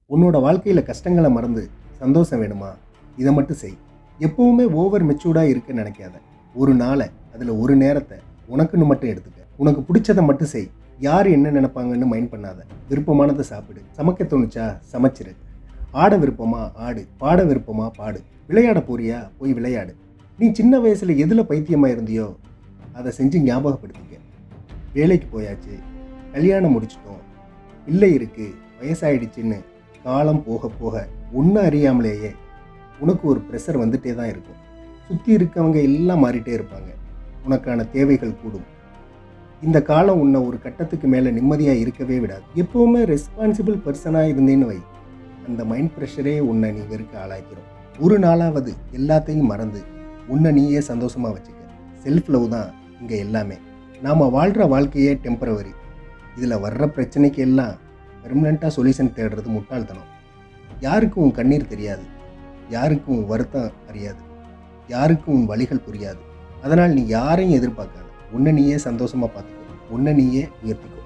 உன்னோட வாழ்க்கையில் கஷ்டங்களை மறந்து சந்தோஷம் வேணுமா? இதை மட்டும் செய். எப்பவுமே ஓவர் மெச்சூர்டாக இருக்க நினைக்காத. ஒரு நாளை, அதில் ஒரு நேரத்தை உனக்குன்னு மட்டும் எடுத்துக்க. உனக்கு பிடிச்சதை மட்டும் செய். யார் என்ன நினைப்பாங்கன்னு மைண்ட் பண்ணாத. விருப்பமானதை சாப்பிடு. சமைக்க தோணுச்சா சமைச்சிரு. ஆட விருப்பமா ஆடு. பாட விருப்பமா பாடு. விளையாட போறியா போய் விளையாடு. நீ சின்ன வயசில் எதில் பைத்தியமாக இருந்தியோ அதை செஞ்சு ஞாபகப்படுத்திக்க. வேலைக்கு போயாச்சு, கல்யாணம் முடிச்சிட்டோம், பிள்ளை இருக்குது, வயசாயிடுச்சுன்னு காலம் போக போக ஒன்றும் அறியாமலேயே உனக்கு ஒரு ப்ரெஷர் வந்துட்டே தான் இருக்கும். சுற்றி இருக்கவங்க எல்லாம் மாறிட்டே இருப்பாங்க. உனக்கான தேவைகள் கூடும். இந்த காலம் உன்னை ஒரு கட்டத்துக்கு மேலே நிம்மதியாக இருக்கவே விடாது. எப்போவுமே ரெஸ்பான்சிபிள் பர்சனாக இருந்தேன்னு வை, அந்த மைண்ட் ப்ரெஷரே உன்னை நீ வெறுக்க ஆளாக்கிறோம். ஒரு நாளாவது எல்லாத்தையும் மறந்து உன்னை நீயே சந்தோஷமாக வச்சுக்க. செல்ஃப் லவ் தான் இங்கே எல்லாமே. நாம் வாழ்கிற வாழ்க்கையே டெம்பரவரி. இதில் வர்ற பிரச்சனைக்கு எல்லாம் பெர்மனெண்ட்டாக சொல்யூஷன் தேடுறது முட்டாள்தனம். யாருக்கும் உன் கண்ணீர் தெரியாது, யாருக்கும் உன் வருத்தம் அறியாது, யாருக்கும் உன் வழிகள் புரியாது. அதனால் நீ யாரையும் எதிர்பார்க்காத. உன்னை நீயே சந்தோஷமாக பார்த்துக்கோ, உன்னை நீயே உயர்த்திக்கோ.